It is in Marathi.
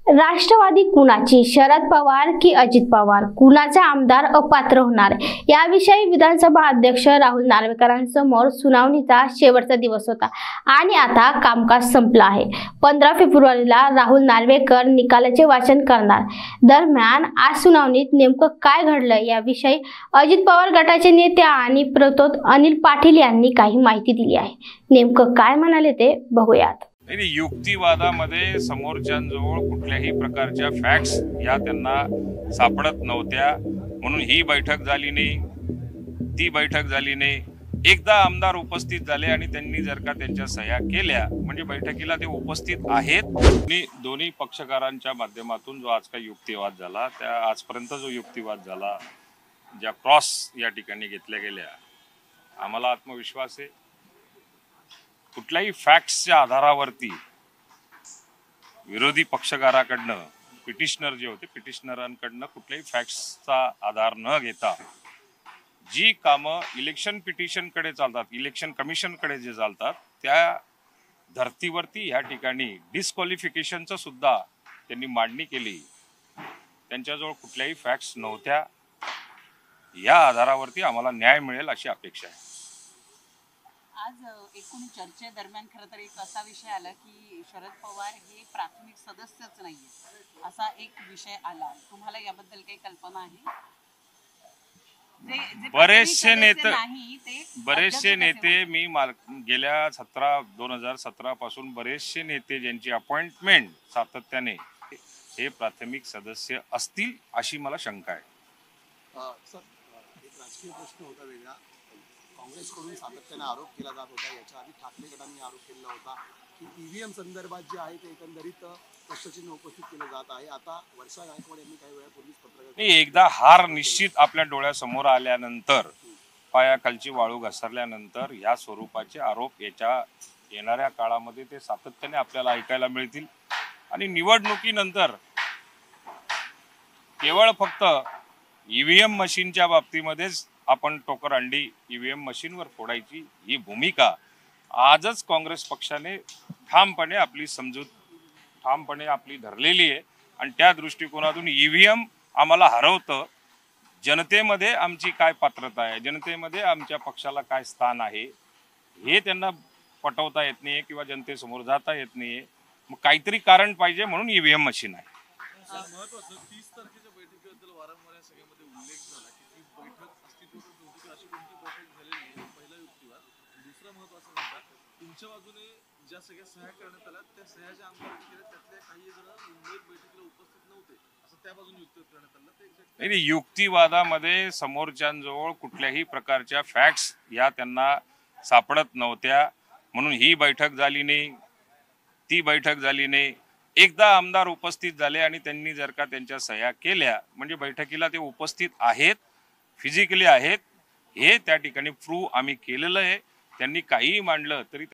राष्ट्रवादी कुणाची, शरद पवार की अजित पवार, कुणाचा आमदार अपात्र होणार याविषयी विधानसभा अध्यक्ष राहुल नार्वेकरांसमोर सुनावणीचा शेवटचा दिवस होता आणि आता कामकाज संपलं आहे। 15 फेब्रुवारीला राहुल नार्वेकर निकालाचे वाचन करणार। दरम्यान आज सुनावणीत नेमकं काय घडलं याविषयी अजित पवार गटाचे नेते आणि प्रतोद अनिल पाटील यांनी काही माहिती दिली आहे। नेमकं काय म्हणाले ते बघूयात। युक्तिवादामध्ये समोरच्यांजवळ कुठल्याही प्रकारच्या फॅक्ट्स या त्यांना सापडत नव्हत्या, म्हणून ही बैठक झाली नाही, ती बैठक झाली नाही। एकदा आमदार उपस्थित झाले आणि त्यांनी जर का त्यांच्या सह्या केल्या म्हणजे बैठकीला ते उपस्थित आहेत। दोन्ही पक्षकारांच्या माध्यमातून जो आज काही युक्तिवाद झाला, त्या आजपर्यंत जो युक्तिवाद झाला, ज्या क्रॉस या ठिकाणी घेतल्या गेल्या, आम्हाला आत्मविश्वास आहे कुठल्याही फॅक्ट्सच्या आधारावरती विरोधी पक्षकाराकडनं पिटिशनर जे होते, पिटिशनरांकडनं कुठल्याही फॅक्ट्सचा आधार न घेता जी कामं इलेक्शन पिटिशनकडे चालतात, इलेक्शन कमिशनकडे जे चालतात, त्या धर्तीवरती ह्या ठिकाणी डिस्क्वालिफिकेशनचं सुद्धा त्यांनी मांडणी केली। त्यांच्याजवळ कुठल्याही फॅक्ट्स नव्हत्या। या आधारावरती आम्हाला न्याय मिळेल अशी अपेक्षा आहे। आज एकूण चर्चेदरम्यान खरं तर एक असा विषय आला की शरद पवार हे प्राथमिक सदस्यच नाहीये, असा एक विषय आला। तुम्हाला याबद्दल काही कल्पना आहे? बरेचसे नेते मी गेल्या 2017 पासून बरेचसे नेते ज्यांची अपॉइंटमेंट सातत्याने हे प्राथमिक सदस्य असतील अशी मला शंका आहे। सर, एक राजकीय प्रश्न होता वेगळा। काँग्रेसकडून सातत्याने आरोप केला जात होता, याच्या आधी ठाकरे गटांनी आरोप केला होता की ईव्हीएम संदर्भात जे आहे ते एकंदरीत प्रश्नचिन्ह उपस्थित केलं जात आहे। आता वर्षा गायकवाड यांनी काही वेळापूर्वीच पत्रकार एकदा हार निश्चित आपल्या डोळ्यासमोर आल्यानंतर, पायाखालची वाळू घसरल्यानंतर या स्वरूपाचे आरोप येणाऱ्या काळामध्ये ते सातत्याने आपल्याला ऐकायला मिळतील आणि निवडणुकीनंतर केवळ फक्त ईव्हीएम मशीनच्या बाबतीमध्येच आपण टोकर अंडी ईव्हीएम मशीनवर फोडायची ही भूमिका आजच काँग्रेस पक्षाने ठामपणे आपली धरलेली आहे आणि त्या दृष्टिकोनातून ईव्हीएम आम्हाला हरवतं, जनतेमध्ये आमची काय पात्रता आहे, जनतेमध्ये आमच्या पक्षाला काय स्थान आहे हे त्यांना पटवता येत नाही किंवा जनतेसमोर जाता येत नाही। मग काहीतरी कारण पाहिजे म्हणून ईव्हीएम मशीन आहे। महत्त्वाचं 30 तारखेच्या बैठकीबद्दल वारंवार या सगळ्यामध्ये उल्लेख झाला की ती बैठक अस्तित्वात नव्हती, अशी कोणती बैठक झालेली आहे, पहिला युक्तिवाद। दुसरा महत्त्वाचा मुद्दा, तुमच्या बाजूने ज्या सगळ्या सह्या करण्यात आल्या त्या सह्याच्या आमदार केल्या, त्यातल्या काही जण मुंबईत बैठकीला उपस्थित नव्हते असं त्या बाजूने युक्तिवाद करण्यात आलं। नाही, युक्तिवादामध्ये समोरच्यांजवळ कुठल्याही प्रकारच्या फॅक्ट्स या त्यांना सापडत नव्हत्या, म्हणून ही बैठक झाली नाही, ती बैठक झाली नाही। एकदा आमदार उपस्थित झाले आणि त्यांनी जर का त्यांच्या सह्या केल्या म्हणजे बैठकीला ते उपस्थित आहेत, फिजिकली आहेत, हे त्या ठिकाणी प्रूव्ह आम्ही केलेलं आहे। त्यांनी काहीही मांडलं तरी